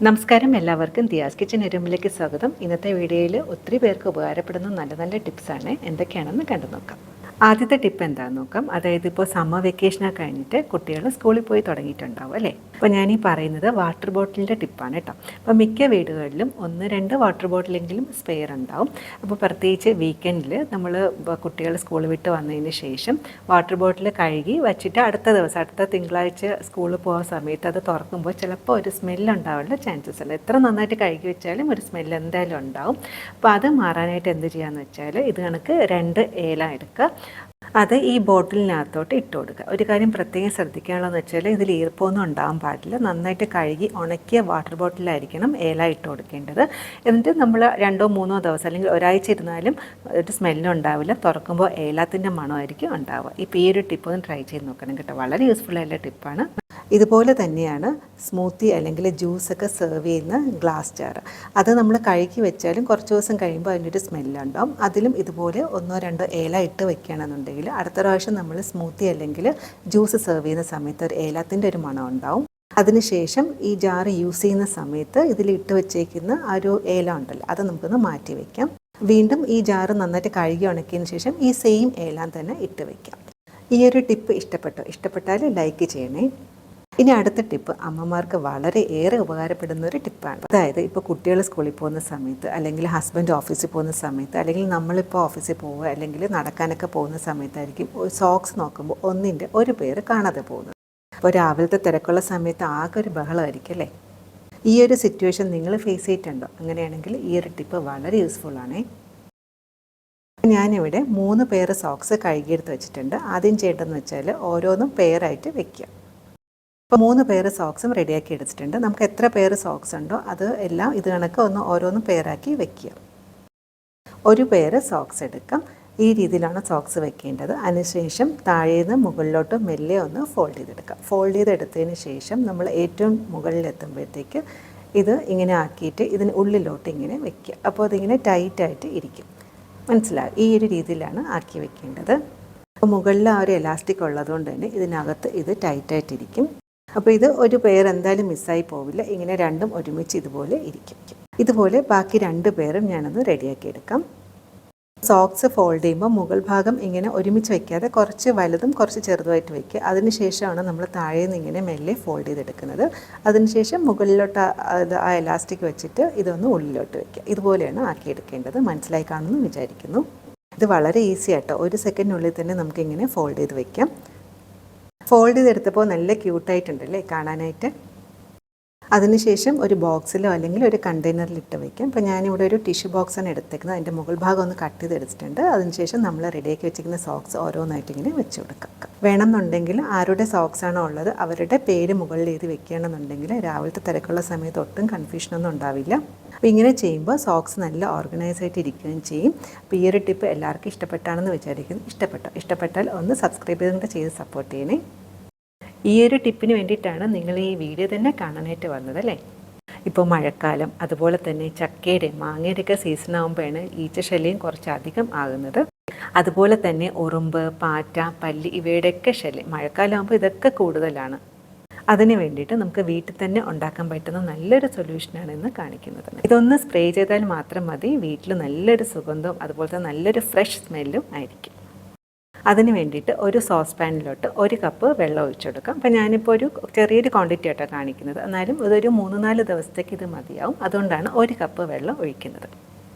നമസ്കാരം, എല്ലാവർക്കും ദിയാസ് കിച്ചൻ എരുമ്പിലേക്ക് സ്വാഗതം. ഇന്നത്തെ വീഡിയോയിൽ ഒത്തിരി പേർക്ക് ഉപകാരപ്പെടുന്ന നല്ല നല്ല ടിപ്സാണ്. എന്തൊക്കെയാണെന്ന് കണ്ടു നോക്കാം. ആദ്യത്തെ ടിപ്പ് എന്താണെന്ന് നോക്കാം. അതായത് ഇപ്പോൾ സമ്മർ വെക്കേഷനൊക്കെ കഴിഞ്ഞിട്ട് കുട്ടികൾ സ്കൂളിൽ പോയി തുടങ്ങിയിട്ടുണ്ടാവും അല്ലേ. അപ്പോൾ ഞാൻ ഈ പറയുന്നത് വാട്ടർ ബോട്ടിലിൻ്റെ ടിപ്പാണ് കേട്ടോ. അപ്പോൾ മിക്ക വീടുകളിലും 1-2 വാട്ടർ ബോട്ടിലെങ്കിലും സ്പെയർ ഉണ്ടാവും. അപ്പോൾ പ്രത്യേകിച്ച് വീക്കെൻഡിൽ നമ്മൾ കുട്ടികൾ സ്കൂൾ വിട്ട് വന്നതിന് ശേഷം വാട്ടർ ബോട്ടിൽ കഴുകി വച്ചിട്ട് അടുത്ത തിങ്കളാഴ്ച സ്കൂളിൽ പോകുന്ന സമയത്ത് അത് തുറക്കുമ്പോൾ ചിലപ്പോൾ ഒരു സ്മെല്ലുണ്ടാവാനുള്ള ചാൻസസ് ഉണ്ട്. എത്ര നന്നായിട്ട് കഴുകി വെച്ചാലും ഒരു സ്മെല്ല് എന്തായാലും ഉണ്ടാവും. അപ്പോൾ അത് മാറാനായിട്ട് എന്ത് ചെയ്യാമെന്ന് വെച്ചാൽ ഇത് കണക്ക് 2 ഏല എടുക്കുക. അത് ഈ ബോട്ടിലിനകത്തോട്ട് ഇട്ട് കൊടുക്കുക. ഒരു കാര്യം പ്രത്യേകം ശ്രദ്ധിക്കാനുള്ളതെന്ന് വെച്ചാൽ ഇതിൽ ഈർപ്പമൊന്നും ഉണ്ടാകാൻ പാടില്ല. നന്നായിട്ട് കഴുകി ഉണക്കിയ വാട്ടർ ബോട്ടിലായിരിക്കണം ഏല ഇട്ട് കൊടുക്കേണ്ടത്. എന്നിട്ട് നമ്മൾ 2-3 ദിവസം അല്ലെങ്കിൽ ഒരാഴ്ച ഇരുന്നാലും ഒരു സ്മെല്ലും ഉണ്ടാവില്ല. തുറക്കുമ്പോൾ ഏലത്തിൻ്റെ മണമായിരിക്കും ഉണ്ടാവുക. ഇപ്പോൾ ഈ ഒരു ടിപ്പ് ഒന്ന് ട്രൈ ചെയ്ത് നോക്കണം കേട്ടോ. വളരെ യൂസ്ഫുൾ ആയിട്ടുള്ള ടിപ്പാണ്. ഇതുപോലെ തന്നെയാണ് സ്മൂത്തി അല്ലെങ്കിൽ ജ്യൂസൊക്കെ സെർവ് ചെയ്യുന്ന ഗ്ലാസ് ജാർ. അത് നമ്മൾ കഴുകി വെച്ചാലും കുറച്ച് ദിവസം കഴിയുമ്പോൾ അതിൻ്റെ ഒരു സ്മെല്ലുണ്ടാവും. അതിലും ഇതുപോലെ 1-2 ഏല ഇട്ട് വെക്കുകയാണെന്നുണ്ടെങ്കിൽ അടുത്ത പ്രാവശ്യം നമ്മൾ സ്മൂത്തി അല്ലെങ്കിൽ ജ്യൂസ് സെർവ് ചെയ്യുന്ന സമയത്ത് ഒരു ഏലത്തിൻ്റെ ഒരു മണം ഉണ്ടാവും. അതിനുശേഷം ഈ ജാർ യൂസ് ചെയ്യുന്ന സമയത്ത് ഇതിൽ ഇട്ട് വെച്ചേക്കുന്ന ആ ഒരു ഏല ഉണ്ടല്ലോ, അത് നമുക്കൊന്ന് മാറ്റി വയ്ക്കാം. വീണ്ടും ഈ ജാർ നന്നായിട്ട് കഴുകി ഉണക്കിയതിന് ശേഷം ഈ സെയിം ഏല തന്നെ ഇട്ട് വയ്ക്കാം. ഈ ഒരു ടിപ്പ് ഇഷ്ടപ്പെട്ടാൽ ലൈക്ക് ചെയ്യണേ. ഇനി അടുത്ത ടിപ്പ് അമ്മമാർക്ക് വളരെ ഏറെ ഉപകാരപ്പെടുന്ന ഒരു ടിപ്പാണ്. അതായത് ഇപ്പോൾ കുട്ടികൾ സ്കൂളിൽ പോകുന്ന സമയത്ത് അല്ലെങ്കിൽ ഹസ്ബൻഡ് ഓഫീസിൽ പോകുന്ന സമയത്ത് അല്ലെങ്കിൽ നമ്മളിപ്പോൾ ഓഫീസിൽ പോവുക അല്ലെങ്കിൽ നടക്കാനൊക്കെ പോകുന്ന സമയത്തായിരിക്കും സോക്സ് നോക്കുമ്പോൾ ഒന്നിൻ്റെ ഒരു പേര് കാണാതെ പോകുന്നത്. അപ്പോൾ രാവിലത്തെ തിരക്കുള്ള സമയത്ത് ആകെ ഒരു ബഹളമായിരിക്കും അല്ലേ. ഈ ഒരു സിറ്റുവേഷൻ നിങ്ങൾ ഫേസ് ചെയ്തിട്ടുണ്ടോ? അങ്ങനെയാണെങ്കിൽ ഈ ഒരു ടിപ്പ് വളരെ യൂസ്ഫുൾ ആണേ. ഞാനിവിടെ 3 പേര് സോക്സ് കഴുകിയെടുത്ത് വെച്ചിട്ടുണ്ട്. ആദ്യം ചെയ്യേണ്ടതെന്ന് വെച്ചാൽ ഓരോന്നും പെയറായിട്ട് വെക്കുക. അപ്പോൾ 3 പേര് സോക്സും റെഡിയാക്കി എടുത്തിട്ടുണ്ട്. നമുക്ക് എത്ര പേര് സോക്സ് ഉണ്ടോ അത് എല്ലാം ഇത് കണക്ക് ഓരോന്നും പെയറാക്കി വെക്കുക. ഒരു പേര് സോക്സ് എടുക്കാം. ഈ രീതിയിലാണ് സോക്സ് വെക്കേണ്ടത്. അതിനുശേഷം താഴേന്ന് മുകളിലോട്ട് മെല്ലെ ഒന്ന് ഫോൾഡ് ചെയ്തെടുക്കാം. ഫോൾഡ് ചെയ്തെടുത്തതിന് ശേഷം നമ്മൾ ഏറ്റവും മുകളിലെത്തുമ്പോഴത്തേക്ക് ഇത് ഇങ്ങനെ ആക്കിയിട്ട് ഇതിന് ഉള്ളിലോട്ട് ഇങ്ങനെ വെക്കുക. അപ്പോൾ അതിങ്ങനെ ടൈറ്റായിട്ട് ഇരിക്കും. മനസ്സിലാവും? ഈ ഒരു രീതിയിലാണ് ആക്കി വെക്കേണ്ടത്. അപ്പോൾ മുകളിൽ ആ ഒരു എലാസ്റ്റിക് ഉള്ളതുകൊണ്ട് തന്നെ ഇതിനകത്ത് ഇത് ടൈറ്റായിട്ടിരിക്കും. അപ്പോൾ ഇത് ഒരു പെയർ എന്തായാലും മിസ്സായി പോവില്ല. ഇങ്ങനെ രണ്ടും ഒരുമിച്ച് ഇതുപോലെ ഇരിക്കും. ഇതുപോലെ ബാക്കി 2 പേരും ഞാനൊന്ന് റെഡിയാക്കി എടുക്കാം. സോക്സ് ഫോൾഡ് ചെയ്യുമ്പോൾ മുകൾ ഭാഗം ഇങ്ങനെ ഒരുമിച്ച് വയ്ക്കാതെ കുറച്ച് വലുതും കുറച്ച് ചെറുതുമായിട്ട് വയ്ക്കുക. അതിനുശേഷമാണ് നമ്മൾ താഴെ നിന്ന് ഇങ്ങനെ മെല്ലെ ഫോൾഡ് ചെയ്തെടുക്കുന്നത്. അതിനുശേഷം മുകളിലോട്ട് ആ എലാസ്റ്റിക് വെച്ചിട്ട് ഇതൊന്ന് ഉള്ളിലോട്ട് വയ്ക്കുക. ഇതുപോലെയാണ് ആക്കിയെടുക്കേണ്ടത്. മനസ്സിലായി കാണുമെന്ന് വിചാരിക്കുന്നു. ഇത് വളരെ ഈസി ആട്ടോ. 1 സെക്കൻഡിനുള്ളിൽ തന്നെ നമുക്കിങ്ങനെ ഫോൾഡ് ചെയ്ത് വയ്ക്കാം. ഫോൾഡ് ചെയ്തെടുത്തപ്പോൾ നല്ല ക്യൂട്ടായിട്ടുണ്ടല്ലേ കാണാനായിട്ട്. അതിനുശേഷം ഒരു ബോക്സിലോ അല്ലെങ്കിൽ ഒരു കണ്ടെയ്നറിൽ ഇട്ട് വയ്ക്കാം. ഇപ്പോൾ ഞാനിവിടെ ഒരു ടിഷ്യൂ ബോക്സാണ് എടുത്തേക്കുന്നത്. അതിൻ്റെ മുകൾ ഭാഗം ഒന്ന് കട്ട് ചെയ്തെടുത്തിട്ടുണ്ട്. അതിനുശേഷം നമ്മൾ റെഡിയാക്കി വെച്ചിരിക്കുന്ന സോക്സ് ഓരോന്നായിട്ട് ഇങ്ങനെ വെച്ച് കൊടുക്കാം. വേണമെന്നുണ്ടെങ്കിൽ ആരുടെ സോക്സാണോ ഉള്ളത് അവരുടെ പേര് മുകളിൽ എഴുതി വെക്കുകയാണെന്നുണ്ടെങ്കിൽ രാവിലത്തെ തിരക്കുള്ള സമയത്ത് ഒട്ടും കൺഫ്യൂഷനൊന്നും ഉണ്ടാവില്ല. അപ്പോൾ ഇങ്ങനെ ചെയ്യുമ്പോൾ സോക്സ് നല്ല ഓർഗനൈസ് ആയിട്ട് ഇരിക്കുകയും ചെയ്യും. അപ്പോൾ ഈ ഒരു ടിപ്പ് എല്ലാവർക്കും ഇഷ്ടപ്പെട്ടാണെന്ന് വിചാരിക്കുന്നു. ഇഷ്ടപ്പെട്ടാൽ ഒന്ന് സബ്സ്ക്രൈബ് ചെയ്ത് സപ്പോർട്ട് ചെയ്യണേ. ഈ ഒരു ടിപ്പിന് വേണ്ടിയിട്ടാണ് നിങ്ങൾ ഈ വീഡിയോ തന്നെ കാണാനായിട്ട് വന്നത് അല്ലേ. ഇപ്പോൾ മഴക്കാലം അതുപോലെ തന്നെ ചക്കയുടെ മാങ്ങയുടെയൊക്കെ സീസൺ ആകുമ്പോഴാണ് ഈച്ചശല്യം കുറച്ചധികം ആകുന്നത്. അതുപോലെ തന്നെ ഉറുമ്പ്, പാറ്റ, പല്ലി ഇവയുടെയൊക്കെ ശല്യം മഴക്കാലം ആകുമ്പോൾ ഇതൊക്കെ കൂടുതലാണ്. അതിന് വേണ്ടിയിട്ട് നമുക്ക് വീട്ടിൽ തന്നെ ഉണ്ടാക്കാൻ പറ്റുന്ന നല്ലൊരു സൊല്യൂഷനാണ് ഇന്ന് കാണിക്കുന്നത്. ഇതൊന്ന് സ്പ്രേ ചെയ്താൽ മാത്രം മതി. വീട്ടിൽ നല്ലൊരു സുഗന്ധവും അതുപോലെ തന്നെ നല്ലൊരു ഫ്രഷ് സ്മെല്ലും ആയിരിക്കും. അതിന് വേണ്ടിയിട്ട് ഒരു സോസ് പാനിലോട്ട് 1 കപ്പ് വെള്ളം ഒഴിച്ചു കൊടുക്കാം. അപ്പോൾ ഞാനിപ്പോൾ ഒരു ചെറിയൊരു ക്വാണ്ടിറ്റി ആയിട്ടാണ് കാണിക്കുന്നത്. എന്നാലും ഇതൊരു 3-4 ദിവസത്തേക്ക് ഇത് മതിയാവും. അതുകൊണ്ടാണ് 1 കപ്പ് വെള്ളം ഒഴിക്കുന്നത്.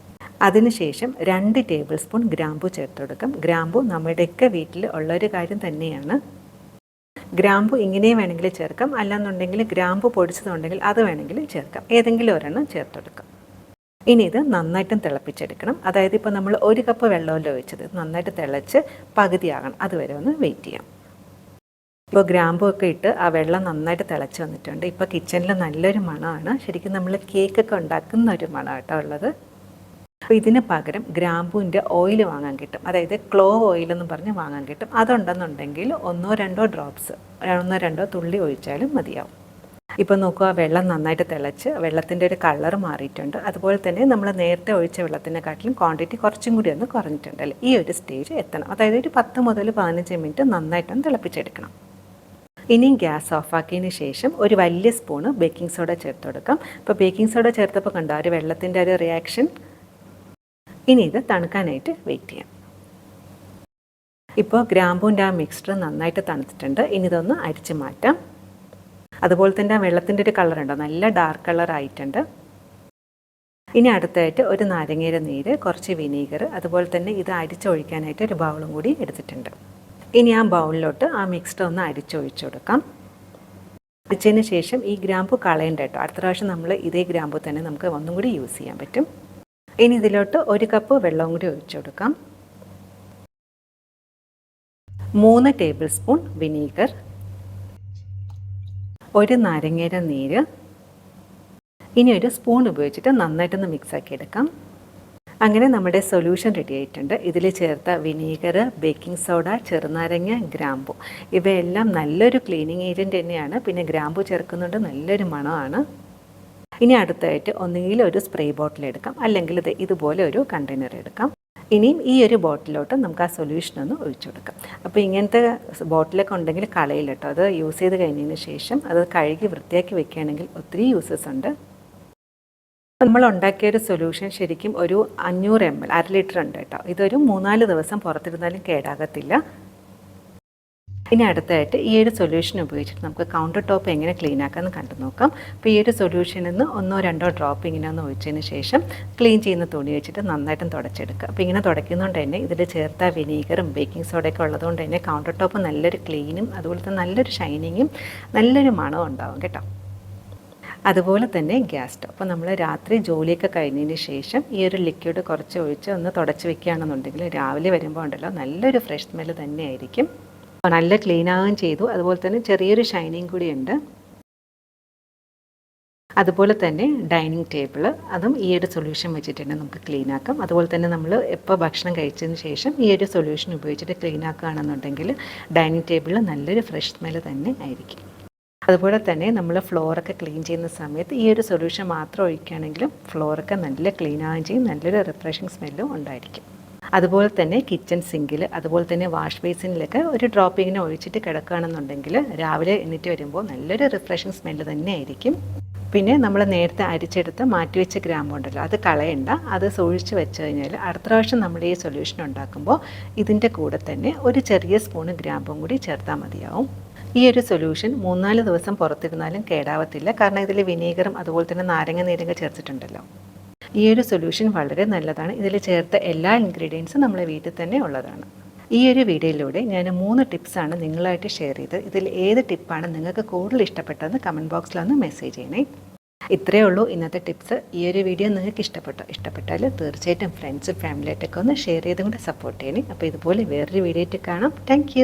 അതിനുശേഷം 2 ടേബിൾ സ്പൂൺ ഗ്രാമ്പു ചേർത്ത് കൊടുക്കാം. ഗ്രാമ്പു നമ്മുടെയൊക്കെ വീട്ടിൽ ഉള്ളൊരു കാര്യം തന്നെയാണ്. ഗ്രാമ്പു ഇങ്ങനെ വേണമെങ്കിൽ ചേർക്കാം, അല്ലാന്നുണ്ടെങ്കിൽ ഗ്രാമ്പു പൊടിച്ചതുണ്ടെങ്കിൽ അത് വേണമെങ്കിൽ ചേർക്കാം. ഏതെങ്കിലും ഒരെണ്ണം ചേർത്ത് കൊടുക്കാം. ഇനി ഇത് നന്നായിട്ടും തിളപ്പിച്ചെടുക്കണം. അതായത് ഇപ്പോൾ നമ്മൾ 1 കപ്പ് വെള്ളമല്ലോ ഒഴിച്ചത്, നന്നായിട്ട് തിളച്ച് പകുതിയാകണം. അതുവരെ ഒന്ന് വെയിറ്റ് ചെയ്യാം. ഇപ്പോൾ ഗ്രാമ്പു ഒക്കെ ഇട്ട് ആ വെള്ളം നന്നായിട്ട് തിളച്ച് വന്നിട്ടുണ്ട്. ഇപ്പോൾ കിച്ചണിൽ നല്ലൊരു മണമാണ്. ശരിക്കും നമ്മൾ കേക്കൊക്കെ ഉണ്ടാക്കുന്ന ഒരു മണം കേട്ടോ ഉള്ളത്. അപ്പോൾ ഇതിന് പകരം ഗ്രാമ്പൂവിൻ്റെ ഓയിൽ വാങ്ങാൻ കിട്ടും. അതായത് ക്ലോവ് ഓയിലെന്ന് പറഞ്ഞ് വാങ്ങാൻ കിട്ടും. അതുണ്ടെന്നുണ്ടെങ്കിൽ 1-2 ഡ്രോപ്സ് 1-2 തുള്ളി ഒഴിച്ചാലും മതിയാവും. ഇപ്പോൾ നോക്കുക, വെള്ളം നന്നായിട്ട് തിളച്ച് വെള്ളത്തിൻ്റെ ഒരു കളർ മാറിയിട്ടുണ്ട്. അതുപോലെ തന്നെ നമ്മൾ നേരത്തെ ഒഴിച്ച വെള്ളത്തിനെക്കാട്ടിലും ക്വാണ്ടിറ്റി കുറച്ചും കൂടി ഒന്ന് കുറഞ്ഞിട്ടുണ്ട് അല്ലേ. ഈ ഒരു സ്റ്റേജ് എത്തണം. അതായത് ഒരു 10 മുതൽ 15 മിനിറ്റ് നന്നായിട്ടൊന്ന് തിളപ്പിച്ചെടുക്കണം. ഇനിയും ഗ്യാസ് ഓഫാക്കിയതിന് ശേഷം ഒരു വലിയ സ്പൂണ് ബേക്കിംഗ് സോഡ ചേർത്ത് കൊടുക്കാം. അപ്പോൾ ബേക്കിംഗ് സോഡ ചേർത്തപ്പോൾ കണ്ടോ ഒരു വെള്ളത്തിൻ്റെ ഒരു റിയാക്ഷൻ. ഇനി ഇത് തണുക്കാനായിട്ട് വെയിറ്റ് ചെയ്യാം. ഇപ്പോൾ ഗ്രാമ്പൂൻ്റെ ആ മിക്സ്ചർ നന്നായിട്ട് തണുത്തിട്ടുണ്ട്. ഇനി ഇതൊന്ന് അരിച്ച് മാറ്റാം. അതുപോലെ തന്നെ ആ വെള്ളത്തിൻ്റെ ഒരു കളറുണ്ടോ, നല്ല ഡാർക്ക് കളർ ആയിട്ടുണ്ട്. ഇനി അടുത്തായിട്ട് ഒരു നാരങ്ങയുടെ നീര്, കുറച്ച് വിനീഗർ, അതുപോലെ തന്നെ ഇത് അരിച്ചൊഴിക്കാനായിട്ട് ഒരു ബൗളും കൂടി എടുത്തിട്ടുണ്ട്. ഇനി ആ ബൗളിലോട്ട് ആ മിക്സ്ചർ ഒന്ന് അരിച്ചൊഴിച്ചു കൊടുക്കാം. അരിച്ചതിന് ശേഷം ഈ ഗ്രാമ്പു കളയണ്ട കേട്ടോ. അടുത്ത പ്രാവശ്യം നമ്മൾ ഇതേ ഗ്രാമ്പു തന്നെ നമുക്ക് ഒന്നും കൂടി യൂസ് ചെയ്യാൻ പറ്റും. ഇനി ഇതിലോട്ട് 1 കപ്പ് വെള്ളവും കൂടി ഒഴിച്ചു കൊടുക്കാം. 3 ടേബിൾ സ്പൂൺ വിനീഗർ, 1 നാരങ്ങയുടെ നീര്. ഇനി ഒരു സ്പൂൺ ഉപയോഗിച്ചിട്ട് നന്നായിട്ടൊന്ന് മിക്സാക്കി എടുക്കാം. അങ്ങനെ നമ്മുടെ സൊല്യൂഷൻ റെഡി ആയിട്ടുണ്ട്. ഇതിൽ ചേർത്ത വിനീഗർ, ബേക്കിംഗ് സോഡ, ചെറുനാരങ്ങ, ഗ്രാമ്പു ഇവയെല്ലാം നല്ലൊരു ക്ലീനിങ് ഏജൻറ്റ് തന്നെയാണ്. പിന്നെ ഗ്രാമ്പു ചേർക്കുന്നുണ്ട്, നല്ലൊരു മണമാണ്. ഇനി അടുത്തായിട്ട് ഒന്നുകിൽ ഒരു സ്പ്രേ ബോട്ടിൽ എടുക്കാം, അല്ലെങ്കിൽ ഇതുപോലെ ഒരു കണ്ടെയ്നർ എടുക്കാം. ഇനിയും ഈ ഒരു ബോട്ടിലോട്ട് നമുക്ക് ആ സൊല്യൂഷനൊന്ന് ഒഴിച്ചു കൊടുക്കാം. അപ്പോൾ ഇങ്ങനത്തെ ബോട്ടിലൊക്കെ ഉണ്ടെങ്കിൽ കളയില്ല കേട്ടോ. അത് യൂസ് ചെയ്ത് കഴിഞ്ഞതിന് ശേഷം അത് കഴുകി വൃത്തിയാക്കി വെക്കുകയാണെങ്കിൽ ഒത്തിരി യൂസസ് ഉണ്ട്. നമ്മൾ ഉണ്ടാക്കിയൊരു സൊല്യൂഷൻ ശരിക്കും ഒരു 500 ml 1/2 ലിറ്റർ ഉണ്ട് കേട്ടോ. ഇതൊരു 3-4 ദിവസം പുറത്തിരുന്നാലും കേടാകത്തില്ല. ഇനി അടുത്തായിട്ട് ഈ ഒരു സൊല്യൂഷൻ ഉപയോഗിച്ചിട്ട് നമുക്ക് കൗണ്ടർ ടോപ്പ് എങ്ങനെ ക്ലീൻ ആക്കാമെന്ന് കണ്ടു നോക്കാം. അപ്പോൾ ഈ ഒരു സൊല്യൂഷനിൽ നിന്ന് 1-2 ഡ്രോപ്പ് ഇങ്ങനെ ഒന്ന് ഒഴിച്ചതിന് ശേഷം ക്ലീൻ ചെയ്യുന്ന തുണി വെച്ചിട്ട് നന്നായിട്ടും തുടച്ചെടുക്കുക. അപ്പോൾ ഇങ്ങനെ തുടയ്ക്കുന്നതുകൊണ്ട് തന്നെ ഇതിൽ ചേർത്ത വിനീഗറും ബേക്കിംഗ് സോഡയൊക്കെ ഉള്ളതുകൊണ്ട് തന്നെ കൗണ്ടർ ടോപ്പ് നല്ലൊരു ക്ലീനും അതുപോലെ തന്നെ നല്ലൊരു ഷൈനിങ്ങും നല്ലൊരു മണവും ഉണ്ടാവും കേട്ടോ. അതുപോലെ തന്നെ ഗ്യാസ് സ്റ്റവ്. അപ്പോൾ നമ്മൾ രാത്രി ജോലിയൊക്കെ കഴിഞ്ഞതിന് ശേഷം ഈ ഒരു ലിക്വിഡ് കുറച്ച് ഒഴിച്ച് ഒന്ന് തുടച്ച് വെക്കുകയാണെന്നുണ്ടെങ്കിൽ രാവിലെ വരുമ്പോൾ ഉണ്ടല്ലോ നല്ലൊരു ഫ്രഷ് സ്മെല്ല് തന്നെ ആയിരിക്കും. നല്ല ക്ലീൻ ആവുകയും ചെയ്തു. അതുപോലെ തന്നെ ചെറിയൊരു ഷൈനിങ് കൂടിയുണ്ട്. അതുപോലെ തന്നെ ഡൈനിങ് ടേബിൾ, അതും ഈ ഒരു സൊല്യൂഷൻ വെച്ചിട്ട് തന്നെ നമുക്ക് ക്ലീൻ ആക്കാം. അതുപോലെ തന്നെ നമ്മൾ എപ്പോൾ ഭക്ഷണം കഴിച്ചതിന് ശേഷം ഈ ഒരു സൊല്യൂഷൻ ഉപയോഗിച്ചിട്ട് ക്ലീൻ ആക്കുകയാണെന്നുണ്ടെങ്കിൽ ഡൈനിങ് ടേബിളിൽ നല്ലൊരു ഫ്രഷ് സ്മെല്ല് തന്നെ ആയിരിക്കും. അതുപോലെ തന്നെ നമ്മൾ ഫ്ലോറൊക്കെ ക്ലീൻ ചെയ്യുന്ന സമയത്ത് ഈ ഒരു സൊല്യൂഷൻ മാത്രം ഒഴിക്കുകയാണെങ്കിലും ഫ്ലോറൊക്കെ നല്ല ക്ലീൻ ആവുകയും ചെയ്യും, നല്ലൊരു റിഫ്രഷിങ് സ്മെല്ലും ഉണ്ടായിരിക്കും. അതുപോലെ തന്നെ കിച്ചൺ സിങ്കിൽ, അതുപോലെ തന്നെ വാഷ് ബേസിനിലൊക്കെ ഒരു ഡ്രോപ്പിങ്ങിനെ ഒഴിച്ചിട്ട് കിടക്കുകയാണെന്നുണ്ടെങ്കിൽ രാവിലെ എണീറ്റ് വരുമ്പോൾ നല്ലൊരു റിഫ്രഷിങ് സ്മെല്ല് തന്നെ ആയിരിക്കും. പിന്നെ നമ്മൾ നേരത്തെ അരിച്ചെടുത്ത് മാറ്റിവെച്ച ഗ്രാമ്പു ഉണ്ടല്ലോ, അത് കളയണ്ട. അത് സൂക്ഷിച്ച് വെച്ച് കഴിഞ്ഞാൽ അടുത്ത പ്രാവശ്യം നമ്മൾ ഈ സൊല്യൂഷൻ ഉണ്ടാക്കുമ്പോൾ ഇതിൻ്റെ കൂടെ തന്നെ ഒരു ചെറിയ സ്പൂണ് ഗ്രാമ്പും കൂടി ചേർത്താൽ മതിയാവും. ഈ ഒരു സൊല്യൂഷൻ 3-4 ദിവസം പുറത്തിരുന്നാലും കേടാവത്തില്ല. കാരണം ഇതിൽ വിനീഗറും അതുപോലെ തന്നെ നാരങ്ങ നീരൊക്കെ ചേർത്തിട്ടുണ്ടല്ലോ. ഈ ഒരു സൊല്യൂഷൻ വളരെ നല്ലതാണ്. ഇതിൽ ചേർത്ത എല്ലാ ഇൻഗ്രീഡിയൻസും നമ്മളെ വീട്ടിൽ തന്നെ ഉള്ളതാണ്. ഈ ഒരു വീഡിയോയിലൂടെ ഞാൻ 3 ടിപ്സാണ് നിങ്ങളായിട്ട് ഷെയർ ചെയ്തത്. ഇതിൽ ഏത് ടിപ്പാണ് നിങ്ങൾക്ക് കൂടുതൽ ഇഷ്ടപ്പെട്ടതെന്ന് കമൻറ്റ് ബോക്സിലൊന്ന് മെസ്സേജ് ചെയ്യണേ. ഇത്രയേ ഉള്ളൂ ഇന്നത്തെ ടിപ്സ്. ഈ ഒരു വീഡിയോ നിങ്ങൾക്ക് ഇഷ്ടപ്പെട്ടാൽ തീർച്ചയായിട്ടും ഫ്രണ്ട്സും ഫാമിലിയായിട്ടൊക്കെ ഒന്ന് ഷെയർ ചെയ്തുകൊണ്ട് സപ്പോർട്ട് ചെയ്യണേ. അപ്പോൾ ഇതുപോലെ വേറൊരു വീഡിയോ ആയിട്ട് കാണാം. താങ്ക്